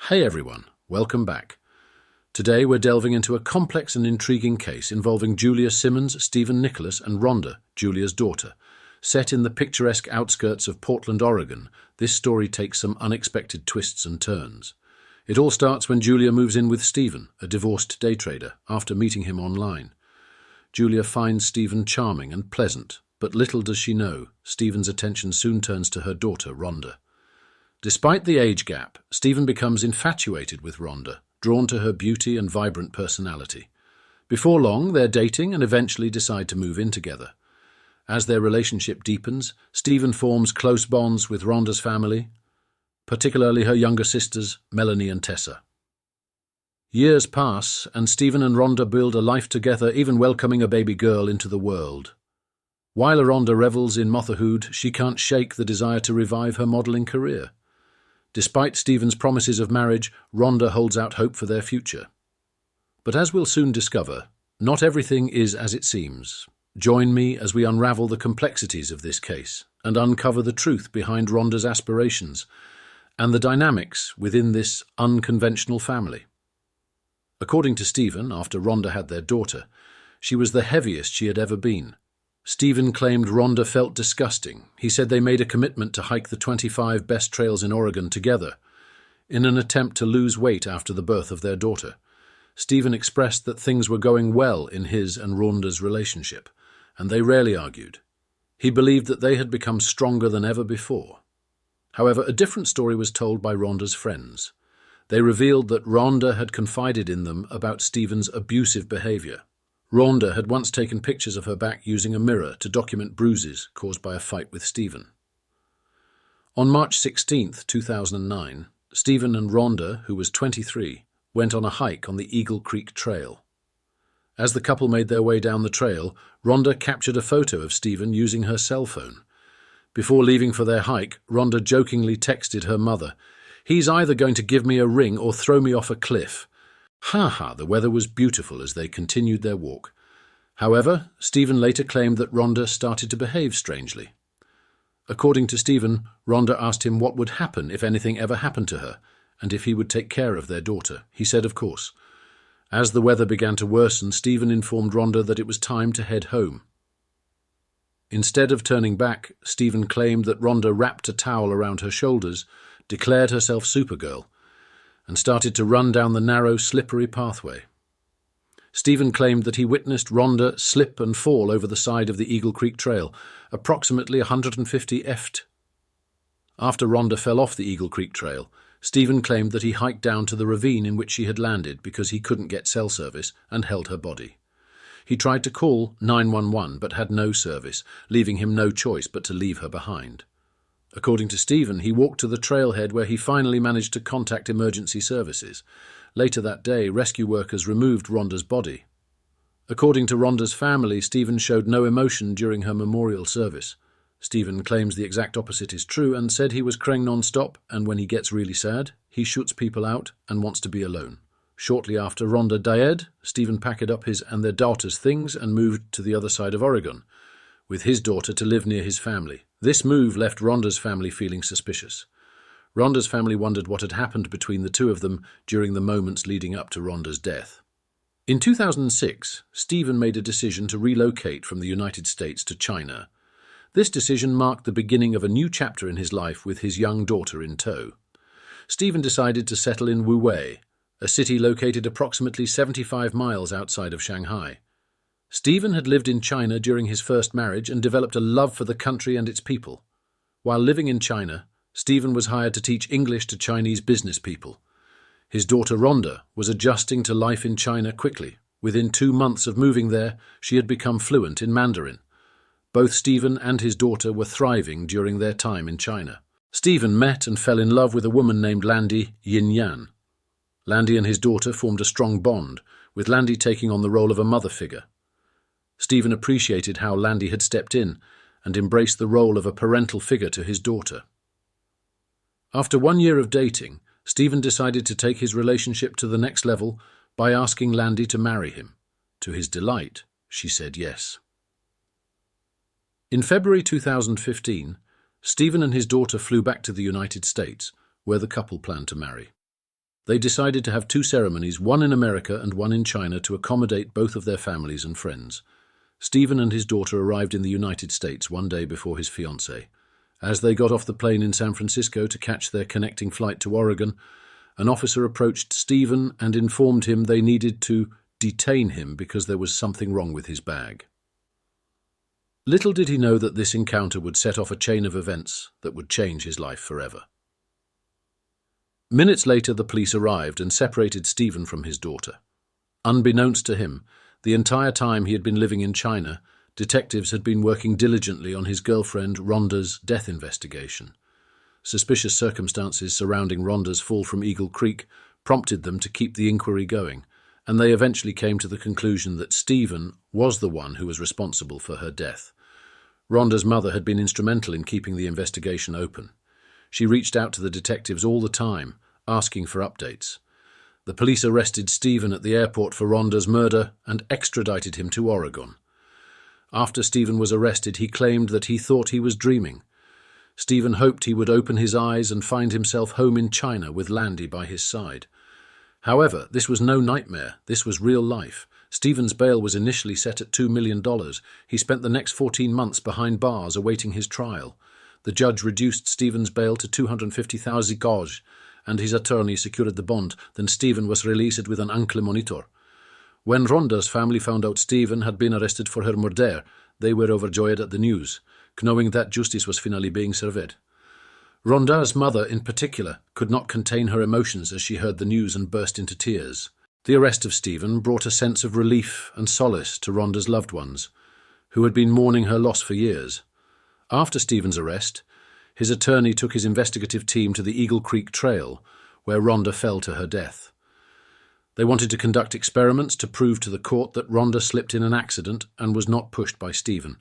Hey everyone, welcome back. Today we're delving into a complex and intriguing case involving Julia Simmons, Stephen Nicholas, and Rhonda, Julia's daughter. Set in the picturesque outskirts of Portland, Oregon, this story takes some unexpected twists and turns. It all starts when Julia moves in with Stephen, a divorced day trader, after meeting him online. Julia finds Stephen charming and pleasant, but little does she know, Stephen's attention soon turns to her daughter, Rhonda. Despite the age gap, Stephen becomes infatuated with Rhonda, drawn to her beauty and vibrant personality. Before long, they're dating and eventually decide to move in together. As their relationship deepens, Stephen forms close bonds with Rhonda's family, particularly her younger sisters, Melanie and Tessa. Years pass, and Stephen and Rhonda build a life together, even welcoming a baby girl into the world. While Rhonda revels in motherhood, she can't shake the desire to revive her modelling career. Despite Stephen's promises of marriage, Rhonda holds out hope for their future. But as we'll soon discover, not everything is as it seems. Join me as we unravel the complexities of this case and uncover the truth behind Rhonda's aspirations and the dynamics within this unconventional family. According to Stephen, after Rhonda had their daughter, she was the heaviest she had ever been. Stephen claimed Rhonda felt disgusting. He said they made a commitment to hike the 25 best trails in Oregon together, in an attempt to lose weight after the birth of their daughter. Stephen expressed that things were going well in his and Rhonda's relationship, and they rarely argued. He believed that they had become stronger than ever before. However, a different story was told by Rhonda's friends. They revealed that Rhonda had confided in them about Stephen's abusive behavior. Rhonda had once taken pictures of her back using a mirror to document bruises caused by a fight with Stephen. On March 16, 2009, Stephen and Rhonda, who was 23, went on a hike on the Eagle Creek Trail. As the couple made their way down the trail, Rhonda captured a photo of Stephen using her cell phone. Before leaving for their hike, Rhonda jokingly texted her mother, "He's either going to give me a ring or throw me off a cliff." The weather was beautiful as they continued their walk. However, Stephen later claimed that Rhonda started to behave strangely. According to Stephen, Rhonda asked him what would happen if anything ever happened to her, and if he would take care of their daughter. He said of course. As the weather began to worsen, Stephen informed Rhonda that it was time to head home. Instead of turning back, Stephen claimed that Rhonda wrapped a towel around her shoulders, declared herself Supergirl, and started to run down the narrow, slippery pathway. Stephen claimed that he witnessed Rhonda slip and fall over the side of the Eagle Creek Trail, approximately 150 ft. After Rhonda fell off the Eagle Creek Trail, Stephen claimed that he hiked down to the ravine in which she had landed because he couldn't get cell service and held her body. He tried to call 911 but had no service, leaving him no choice but to leave her behind. According to Stephen, he walked to the trailhead where he finally managed to contact emergency services. Later that day, rescue workers removed Rhonda's body. According to Rhonda's family, Stephen showed no emotion during her memorial service. Stephen claims the exact opposite is true and said he was crying non-stop, and when he gets really sad, he shoots people out and wants to be alone. Shortly after Rhonda died, Stephen packed up his and their daughter's things and moved to the other side of Oregon, with his daughter to live near his family. This move left Rhonda's family feeling suspicious. Rhonda's family wondered what had happened between the two of them during the moments leading up to Rhonda's death. In 2006, Stephen made a decision to relocate from the United States to China. This decision marked the beginning of a new chapter in his life with his young daughter in tow. Stephen decided to settle in Wuwei, a city located approximately 75 miles outside of Shanghai. Stephen had lived in China during his first marriage and developed a love for the country and its people. While living in China, Stephen was hired to teach English to Chinese business people. His daughter Rhonda was adjusting to life in China quickly. Within 2 months of moving there, she had become fluent in Mandarin. Both Stephen and his daughter were thriving during their time in China. Stephen met and fell in love with a woman named Landy Yin Yan. Landy and his daughter formed a strong bond, with Landy taking on the role of a mother figure. Stephen appreciated how Landy had stepped in and embraced the role of a parental figure to his daughter. After 1 year of dating, Stephen decided to take his relationship to the next level by asking Landy to marry him. To his delight, she said yes. In February 2015, Stephen and his daughter flew back to the United States, where the couple planned to marry. They decided to have two ceremonies, one in America and one in China, to accommodate both of their families and friends. Stephen and his daughter arrived in the United States one day before his fiancée. As they got off the plane in San Francisco to catch their connecting flight to Oregon, an officer approached Stephen and informed him they needed to detain him because there was something wrong with his bag. Little did he know that this encounter would set off a chain of events that would change his life forever. Minutes later, the police arrived and separated Stephen from his daughter. Unbeknownst to him, the entire time he had been living in China, detectives had been working diligently on his girlfriend Rhonda's death investigation. Suspicious circumstances surrounding Rhonda's fall from Eagle Creek prompted them to keep the inquiry going, and they eventually came to the conclusion that Stephen was the one who was responsible for her death. Rhonda's mother had been instrumental in keeping the investigation open. She reached out to the detectives all the time, asking for updates. The police arrested Stephen at the airport for Rhonda's murder and extradited him to Oregon. After Stephen was arrested, he claimed that he thought he was dreaming. Stephen hoped he would open his eyes and find himself home in China with Landy by his side. However, this was no nightmare. This was real life. Stephen's bail was initially set at $2 million. He spent the next 14 months behind bars awaiting his trial. The judge reduced Stephen's bail to $250,000, and his attorney secured the bond. Then Stephen was released with an ankle monitor. When Rhonda's family found out Stephen had been arrested for her murder, they were overjoyed at the news, knowing that justice was finally being served. Rhonda's mother, in particular, could not contain her emotions as she heard the news and burst into tears. The arrest of Stephen brought a sense of relief and solace to Rhonda's loved ones, who had been mourning her loss for years. After Stephen's arrest, his attorney took his investigative team to the Eagle Creek Trail, where Rhonda fell to her death. They wanted to conduct experiments to prove to the court that Rhonda slipped in an accident and was not pushed by Stephen.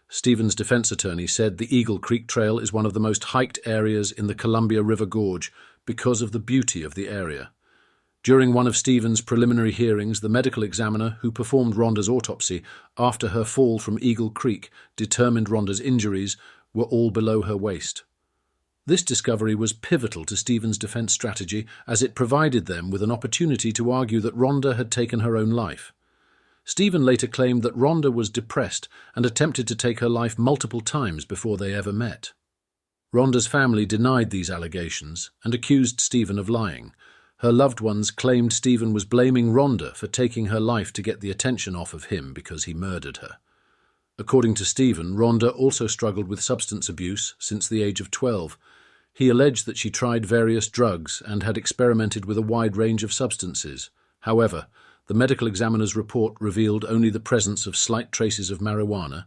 Stephen's defense attorney said the Eagle Creek Trail is one of the most hiked areas in the Columbia River Gorge because of the beauty of the area. During one of Stephen's preliminary hearings, the medical examiner who performed Rhonda's autopsy after her fall from Eagle Creek determined Rhonda's injuries were all below her waist. This discovery was pivotal to Stephen's defense strategy, as it provided them with an opportunity to argue that Rhonda had taken her own life. Stephen later claimed that Rhonda was depressed and attempted to take her life multiple times before they ever met. Rhonda's family denied these allegations and accused Stephen of lying. Her loved ones claimed Stephen was blaming Rhonda for taking her life to get the attention off of him because he murdered her. According to Stephen, Rhonda also struggled with substance abuse since the age of 12. He alleged that she tried various drugs and had experimented with a wide range of substances. However, the medical examiner's report revealed only the presence of slight traces of marijuana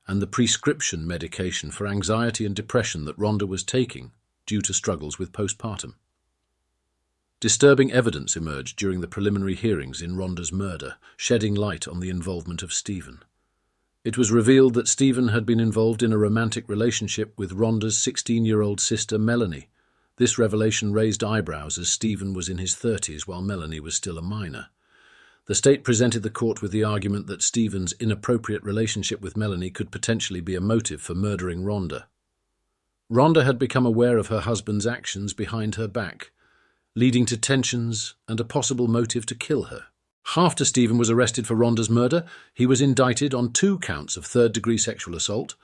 and the prescription medication for anxiety and depression that Rhonda was taking due to struggles with postpartum. Disturbing evidence emerged during the preliminary hearings in Rhonda's murder, shedding light on the involvement of Stephen. It was revealed that Stephen had been involved in a romantic relationship with Rhonda's 16-year-old sister Melanie. This revelation raised eyebrows as Stephen was in his 30s while Melanie was still a minor. The state presented the court with the argument that Stephen's inappropriate relationship with Melanie could potentially be a motive for murdering Rhonda. Rhonda had become aware of her husband's actions behind her back, leading to tensions and a possible motive to kill her. After Stephen was arrested for Rhonda's murder, he was indicted on 2 counts of third-degree sexual assault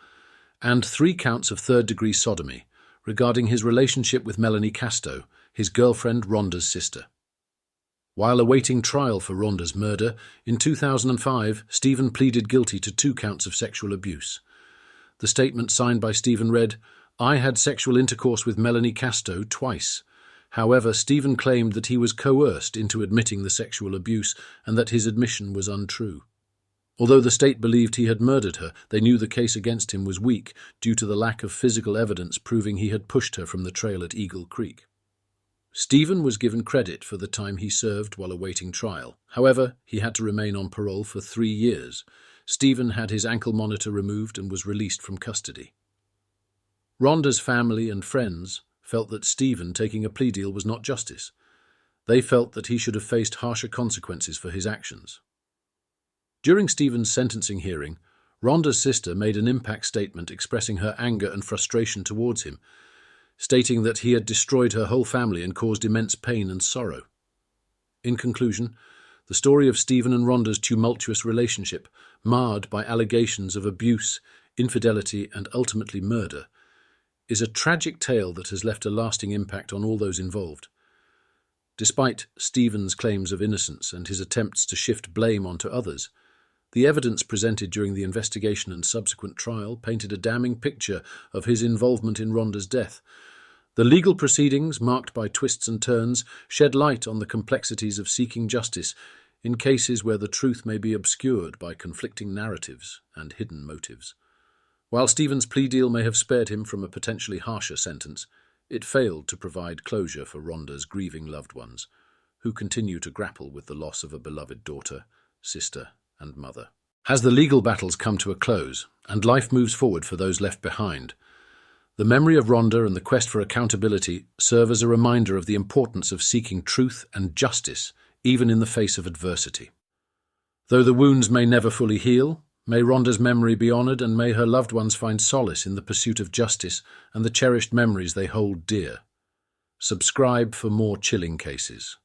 and 3 counts of third-degree sodomy regarding his relationship with Melanie Casto, his girlfriend Rhonda's sister. While awaiting trial for Rhonda's murder, in 2005, Stephen pleaded guilty to 2 counts of sexual abuse. The statement signed by Stephen read, "I had sexual intercourse with Melanie Casto twice. However, Stephen claimed that he was coerced into admitting the sexual abuse and that his admission was untrue. Although the state believed he had murdered her, they knew the case against him was weak due to the lack of physical evidence proving he had pushed her from the trail at Eagle Creek. Stephen was given credit for the time he served while awaiting trial. However, he had to remain on parole for 3 years. Stephen had his ankle monitor removed and was released from custody. Rhonda's family and friends felt that Stephen taking a plea deal was not justice. They felt that he should have faced harsher consequences for his actions. During Stephen's sentencing hearing, Rhonda's sister made an impact statement expressing her anger and frustration towards him. stating that he had destroyed her whole family and caused immense pain and sorrow. In conclusion, the story of Stephen and Rhonda's tumultuous relationship, marred by allegations of abuse, infidelity, and ultimately murder, is a tragic tale that has left a lasting impact on all those involved. Despite Stephen's claims of innocence and his attempts to shift blame onto others, the evidence presented during the investigation and subsequent trial painted a damning picture of his involvement in Rhonda's death. The legal proceedings, marked by twists and turns, shed light on the complexities of seeking justice in cases where the truth may be obscured by conflicting narratives and hidden motives. While Stephen's plea deal may have spared him from a potentially harsher sentence, it failed to provide closure for Rhonda's grieving loved ones, who continue to grapple with the loss of a beloved daughter, sister, and mother. As the legal battles come to a close, and life moves forward for those left behind, the memory of Rhonda and the quest for accountability serve as a reminder of the importance of seeking truth and justice, even in the face of adversity. Though the wounds may never fully heal, may Rhonda's memory be honoured, and may her loved ones find solace in the pursuit of justice and the cherished memories they hold dear. Subscribe for more chilling cases.